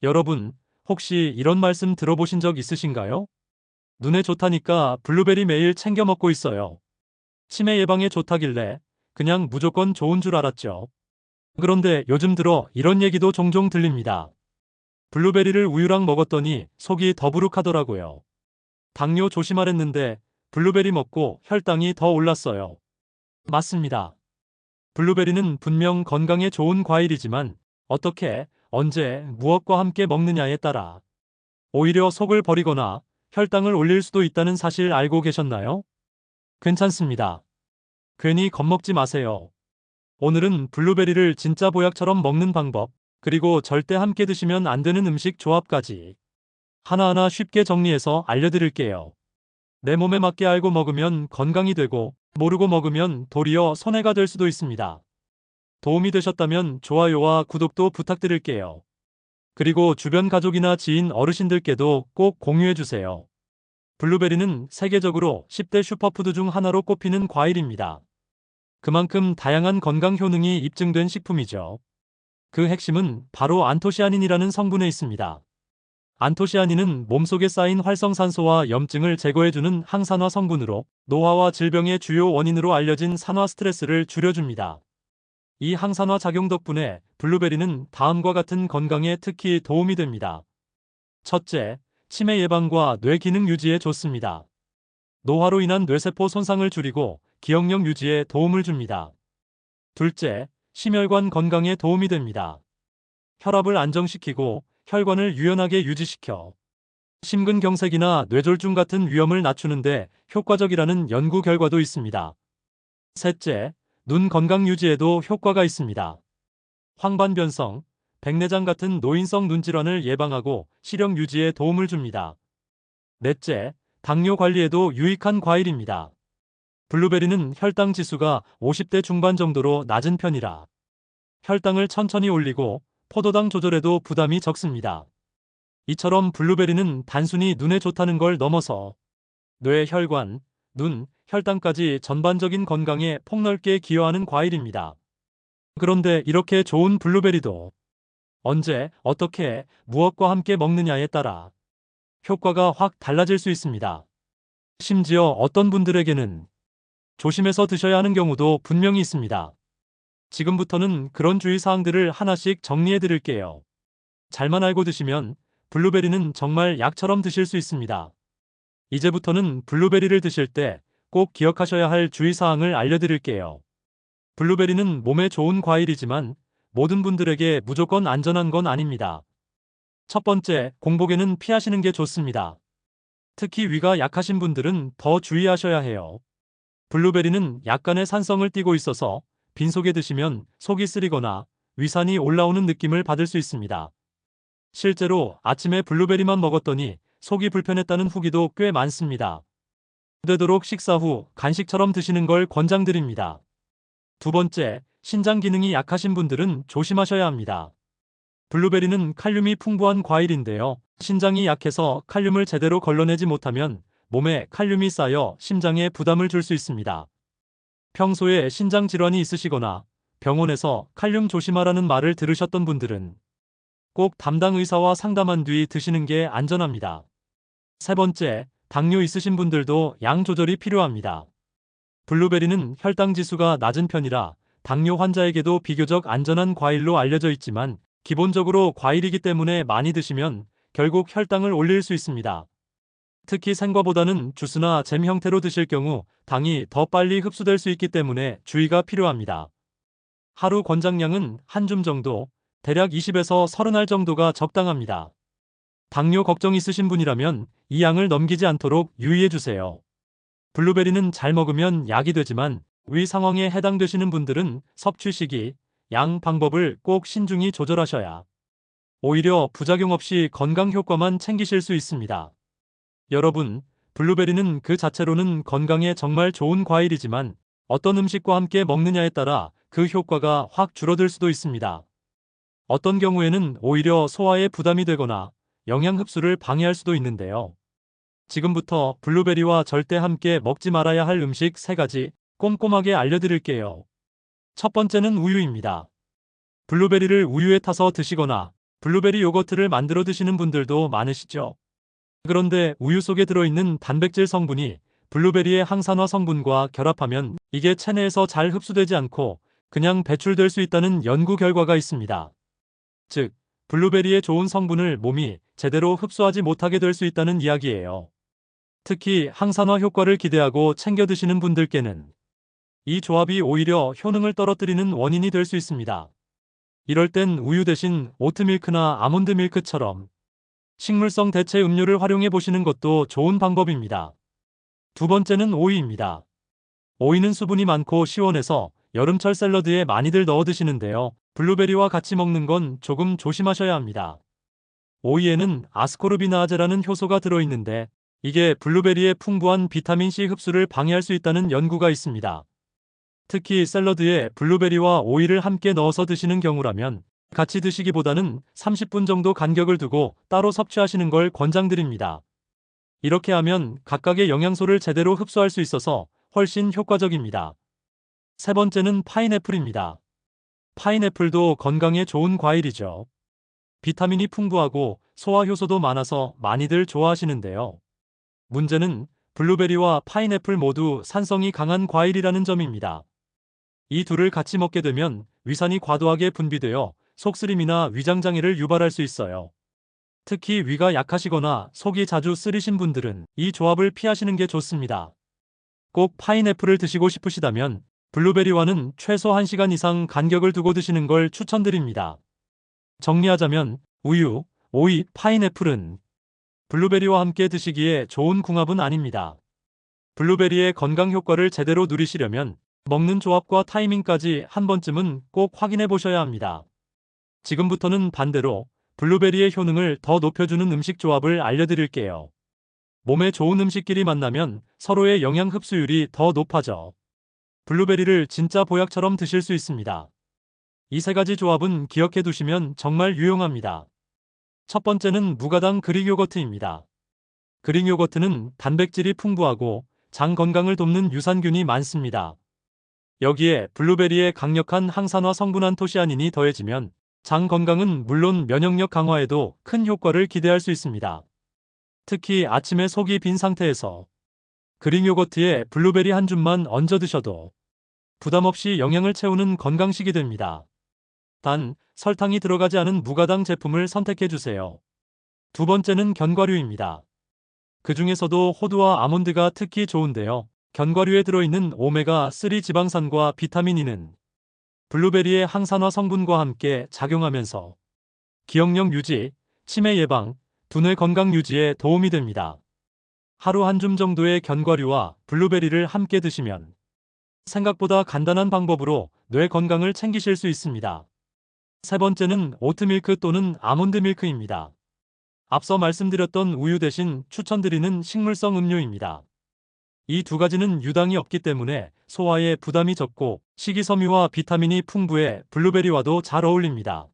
여러분, 혹시 이런 말씀 들어보신 적 있으신가요? 눈에 좋다니까 블루베리 매일 챙겨 먹고 있어요. 치매 예방에 좋다길래 그냥 무조건 좋은 줄 알았죠. 그런데 요즘 들어 이런 얘기도 종종 들립니다. 블루베리를 우유랑 먹었더니 속이 더부룩하더라고요. 당뇨 조심하랬는데 블루베리 먹고 혈당이 더 올랐어요. 맞습니다. 블루베리는 분명 건강에 좋은 과일이지만 어떻게, 언제, 무엇과 함께 먹느냐에 따라 오히려 속을 버리거나 혈당을 올릴 수도 있다는 사실 알고 계셨나요? 괜찮습니다. 괜히 겁먹지 마세요. 오늘은 블루베리를 진짜 보약처럼 먹는 방법, 그리고 절대 함께 드시면 안 되는 음식 조합까지 하나하나 쉽게 정리해서 알려드릴게요. 내 몸에 맞게 알고 먹으면 건강이 되고, 모르고 먹으면 도리어 손해가 될 수도 있습니다. 도움이 되셨다면 좋아요와 구독도 부탁드릴게요. 그리고 주변 가족이나 지인 어르신들께도 꼭 공유해주세요. 블루베리는 세계적으로 10대 슈퍼푸드 중 하나로 꼽히는 과일입니다. 그만큼 다양한 건강 효능이 입증된 식품이죠. 그 핵심은 바로 안토시아닌이라는 성분에 있습니다. 안토시아닌은 몸속에 쌓인 활성산소와 염증을 제거해주는 항산화 성분으로 노화와 질병의 주요 원인으로 알려진 산화 스트레스를 줄여줍니다. 이 항산화 작용 덕분에 블루베리는 다음과 같은 건강에 특히 도움이 됩니다. 첫째, 치매 예방과 뇌 기능 유지에 좋습니다. 노화로 인한 뇌세포 손상을 줄이고 기억력 유지에 도움을 줍니다. 둘째, 심혈관 건강에 도움이 됩니다. 혈압을 안정시키고 혈관을 유연하게 유지시켜 심근경색이나 뇌졸중 같은 위험을 낮추는데 효과적이라는 연구 결과도 있습니다. 셋째, 눈 건강 유지에도 효과가 있습니다. 황반변성, 백내장 같은 노인성 눈질환을 예방하고 시력 유지에 도움을 줍니다. 넷째, 당뇨 관리에도 유익한 과일입니다. 블루베리는 혈당 지수가 50대 중반 정도로 낮은 편이라 혈당을 천천히 올리고 포도당 조절에도 부담이 적습니다. 이처럼 블루베리는 단순히 눈에 좋다는 걸 넘어서 뇌, 혈관, 눈, 혈당까지 전반적인 건강에 폭넓게 기여하는 과일입니다. 그런데 이렇게 좋은 블루베리도 언제, 어떻게, 무엇과 함께 먹느냐에 따라 효과가 확 달라질 수 있습니다. 심지어 어떤 분들에게는 조심해서 드셔야 하는 경우도 분명히 있습니다. 지금부터는 그런 주의사항들을 하나씩 정리해 드릴게요. 잘만 알고 드시면 블루베리는 정말 약처럼 드실 수 있습니다. 이제부터는 블루베리를 드실 때 꼭 기억하셔야 할 주의사항을 알려드릴게요. 블루베리는 몸에 좋은 과일이지만 모든 분들에게 무조건 안전한 건 아닙니다. 첫 번째, 공복에는 피하시는 게 좋습니다. 특히 위가 약하신 분들은 더 주의하셔야 해요. 블루베리는 약간의 산성을 띠고 있어서 빈속에 드시면 속이 쓰리거나 위산이 올라오는 느낌을 받을 수 있습니다. 실제로 아침에 블루베리만 먹었더니 속이 불편했다는 후기도 꽤 많습니다. 되도록 식사 후 간식처럼 드시는 걸 권장드립니다. 두 번째, 신장 기능이 약하신 분들은 조심하셔야 합니다. 블루베리는 칼륨이 풍부한 과일인데요. 신장이 약해서 칼륨을 제대로 걸러내지 못하면 몸에 칼륨이 쌓여 심장에 부담을 줄 수 있습니다. 평소에 신장 질환이 있으시거나 병원에서 칼륨 조심하라는 말을 들으셨던 분들은 꼭 담당 의사와 상담한 뒤 드시는 게 안전합니다. 세 번째, 당뇨 있으신 분들도 양 조절이 필요합니다. 블루베리는 혈당 지수가 낮은 편이라 당뇨 환자에게도 비교적 안전한 과일로 알려져 있지만 기본적으로 과일이기 때문에 많이 드시면 결국 혈당을 올릴 수 있습니다. 특히 생과보다는 주스나 잼 형태로 드실 경우 당이 더 빨리 흡수될 수 있기 때문에 주의가 필요합니다. 하루 권장량은 한 줌 정도, 대략 20에서 30알 정도가 적당합니다. 당뇨 걱정 있으신 분이라면 이 양을 넘기지 않도록 유의해주세요. 블루베리는 잘 먹으면 약이 되지만 위 상황에 해당되시는 분들은 섭취 시기, 양 방법을 꼭 신중히 조절하셔야 오히려 부작용 없이 건강 효과만 챙기실 수 있습니다. 여러분, 블루베리는 그 자체로는 건강에 정말 좋은 과일이지만 어떤 음식과 함께 먹느냐에 따라 그 효과가 확 줄어들 수도 있습니다. 어떤 경우에는 오히려 소화에 부담이 되거나 영양 흡수를 방해할 수도 있는데요. 지금부터 블루베리와 절대 함께 먹지 말아야 할 음식 3가지 꼼꼼하게 알려드릴게요. 첫 번째는 우유입니다. 블루베리를 우유에 타서 드시거나 블루베리 요거트를 만들어 드시는 분들도 많으시죠. 그런데 우유 속에 들어있는 단백질 성분이 블루베리의 항산화 성분과 결합하면 이게 체내에서 잘 흡수되지 않고 그냥 배출될 수 있다는 연구 결과가 있습니다. 즉, 블루베리의 좋은 성분을 몸이 제대로 흡수하지 못하게 될 수 있다는 이야기예요. 특히 항산화 효과를 기대하고 챙겨 드시는 분들께는 이 조합이 오히려 효능을 떨어뜨리는 원인이 될 수 있습니다. 이럴 땐 우유 대신 오트밀크나 아몬드 밀크처럼 식물성 대체 음료를 활용해 보시는 것도 좋은 방법입니다. 두 번째는 오이입니다. 오이는 수분이 많고 시원해서 여름철 샐러드에 많이들 넣어 드시는데요. 블루베리와 같이 먹는 건 조금 조심하셔야 합니다. 오이에는 아스코르비나아제라는 효소가 들어있는데 이게 블루베리의 풍부한 비타민C 흡수를 방해할 수 있다는 연구가 있습니다. 특히 샐러드에 블루베리와 오이를 함께 넣어서 드시는 경우라면 같이 드시기보다는 30분 정도 간격을 두고 따로 섭취하시는 걸 권장드립니다. 이렇게 하면 각각의 영양소를 제대로 흡수할 수 있어서 훨씬 효과적입니다. 세 번째는 파인애플입니다. 파인애플도 건강에 좋은 과일이죠. 비타민이 풍부하고 소화 효소도 많아서 많이들 좋아하시는데요. 문제는 블루베리와 파인애플 모두 산성이 강한 과일이라는 점입니다. 이 둘을 같이 먹게 되면 위산이 과도하게 분비되어 속쓰림이나 위장장애를 유발할 수 있어요. 특히 위가 약하시거나 속이 자주 쓰리신 분들은 이 조합을 피하시는 게 좋습니다. 꼭 파인애플을 드시고 싶으시다면 블루베리와는 최소 1시간 이상 간격을 두고 드시는 걸 추천드립니다. 정리하자면 우유, 오이, 파인애플은 블루베리와 함께 드시기에 좋은 궁합은 아닙니다. 블루베리의 건강 효과를 제대로 누리시려면 먹는 조합과 타이밍까지 한 번쯤은 꼭 확인해 보셔야 합니다. 지금부터는 반대로 블루베리의 효능을 더 높여주는 음식 조합을 알려드릴게요. 몸에 좋은 음식끼리 만나면 서로의 영양 흡수율이 더 높아져 블루베리를 진짜 보약처럼 드실 수 있습니다. 이 세 가지 조합은 기억해 두시면 정말 유용합니다. 첫 번째는 무가당 그릭 요거트입니다. 그릭 요거트는 단백질이 풍부하고 장 건강을 돕는 유산균이 많습니다. 여기에 블루베리의 강력한 항산화 성분 안토시아닌이 더해지면 장 건강은 물론 면역력 강화에도 큰 효과를 기대할 수 있습니다. 특히 아침에 속이 빈 상태에서 그릭 요거트에 블루베리 한 줌만 얹어 드셔도 부담 없이 영양을 채우는 건강식이 됩니다. 단, 설탕이 들어가지 않은 무가당 제품을 선택해 주세요. 두 번째는 견과류입니다. 그 중에서도 호두와 아몬드가 특히 좋은데요. 견과류에 들어있는 오메가3 지방산과 비타민 E는 블루베리의 항산화 성분과 함께 작용하면서 기억력 유지, 치매 예방, 두뇌 건강 유지에 도움이 됩니다. 하루 한 줌 정도의 견과류와 블루베리를 함께 드시면 생각보다 간단한 방법으로 뇌 건강을 챙기실 수 있습니다. 세 번째는 오트밀크 또는 아몬드 밀크입니다. 앞서 말씀드렸던 우유 대신 추천드리는 식물성 음료입니다. 이 두 가지는 유당이 없기 때문에 소화에 부담이 적고 식이섬유와 비타민이 풍부해 블루베리와도 잘 어울립니다.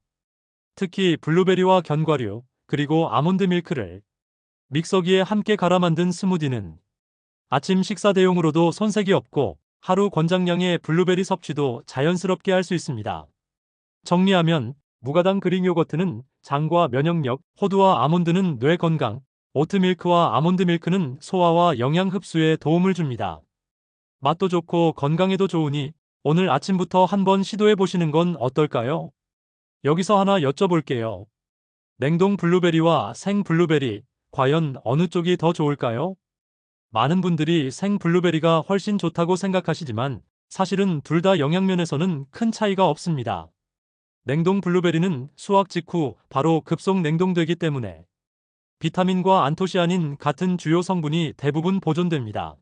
특히 블루베리와 견과류, 그리고 아몬드 밀크를 믹서기에 함께 갈아 만든 스무디는 아침 식사 대용으로도 손색이 없고 하루 권장량의 블루베리 섭취도 자연스럽게 할 수 있습니다. 정리하면 무가당 그릭 요거트는 장과 면역력, 호두와 아몬드는 뇌 건강, 오트밀크와 아몬드 밀크는 소화와 영양 흡수에 도움을 줍니다. 맛도 좋고 건강에도 좋으니 오늘 아침부터 한번 시도해 보시는 건 어떨까요? 여기서 하나 여쭤볼게요. 냉동 블루베리와 생 블루베리, 과연 어느 쪽이 더 좋을까요? 많은 분들이 생 블루베리가 훨씬 좋다고 생각하시지만 사실은 둘 다 영양면에서는 큰 차이가 없습니다. 냉동 블루베리는 수확 직후 바로 급속 냉동되기 때문에 비타민과 안토시아닌 같은 주요 성분이 대부분 보존됩니다.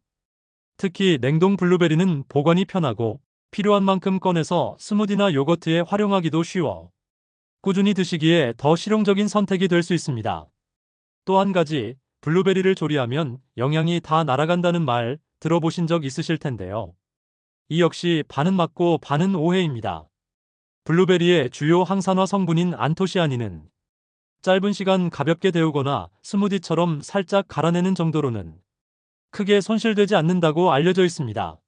특히 냉동 블루베리는 보관이 편하고 필요한 만큼 꺼내서 스무디나 요거트에 활용하기도 쉬워 꾸준히 드시기에 더 실용적인 선택이 될 수 있습니다. 또 한 가지, 블루베리를 조리하면 영양이 다 날아간다는 말 들어보신 적 있으실 텐데요. 이 역시 반은 맞고 반은 오해입니다. 블루베리의 주요 항산화 성분인 안토시아닌은 짧은 시간 가볍게 데우거나 스무디처럼 살짝 갈아내는 정도로는 크게 손실되지 않는다고 알려져 있습니다.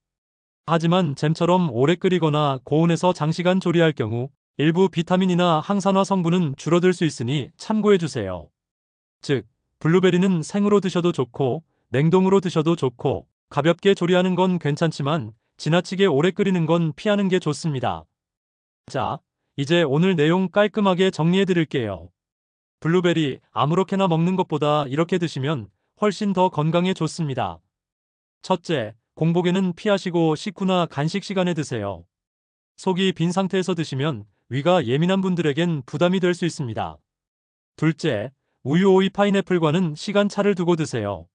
하지만 잼처럼 오래 끓이거나 고온에서 장시간 조리할 경우 일부 비타민이나 항산화 성분은 줄어들 수 있으니 참고해 주세요. 즉, 블루베리는 생으로 드셔도 좋고, 냉동으로 드셔도 좋고, 가볍게 조리하는 건 괜찮지만, 지나치게 오래 끓이는 건 피하는 게 좋습니다. 자, 이제 오늘 내용 깔끔하게 정리해 드릴게요. 블루베리 아무렇게나 먹는 것보다 이렇게 드시면 훨씬 더 건강에 좋습니다. 첫째, 공복에는 피하시고 식후나 간식 시간에 드세요. 속이 빈 상태에서 드시면 위가 예민한 분들에겐 부담이 될 수 있습니다. 둘째, 우유, 오이, 파인애플과는 시간차를 두고 드세요.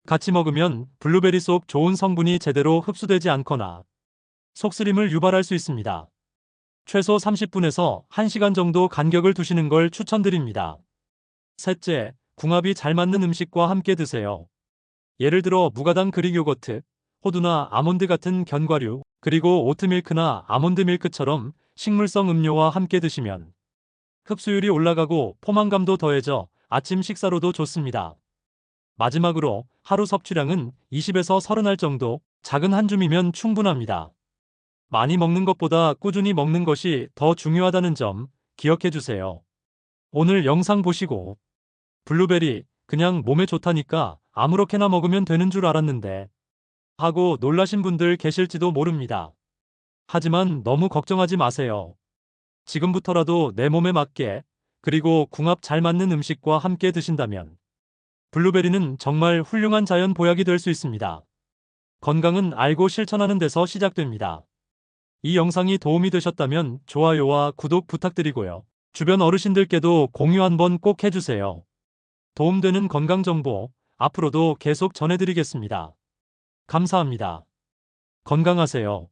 같이 먹으면 블루베리 속 좋은 성분이 제대로 흡수되지 않거나 속쓰림을 유발할 수 있습니다. 최소 30분에서 1시간 정도 간격을 두시는 걸 추천드립니다. 셋째, 궁합이 잘 맞는 음식과 함께 드세요. 예를 들어 무가당 그릭 요거트, 호두나 아몬드 같은 견과류, 그리고 오트밀크나 아몬드 밀크처럼 식물성 음료와 함께 드시면 흡수율이 올라가고 포만감도 더해져 아침 식사로도 좋습니다. 마지막으로 하루 섭취량은 20에서 30알 정도, 작은 한 줌이면 충분합니다. 많이 먹는 것보다 꾸준히 먹는 것이 더 중요하다는 점 기억해 주세요. 오늘 영상 보시고 블루베리 그냥 몸에 좋다니까 아무렇게나 먹으면 되는 줄 알았는데 하고 놀라신 분들 계실지도 모릅니다. 하지만 너무 걱정하지 마세요. 지금부터라도 내 몸에 맞게 그리고 궁합 잘 맞는 음식과 함께 드신다면 블루베리는 정말 훌륭한 자연 보약이 될 수 있습니다. 건강은 알고 실천하는 데서 시작됩니다. 이 영상이 도움이 되셨다면 좋아요와 구독 부탁드리고요. 주변 어르신들께도 공유 한번 꼭 해주세요. 도움되는 건강정보 앞으로도 계속 전해드리겠습니다. 감사합니다. 건강하세요.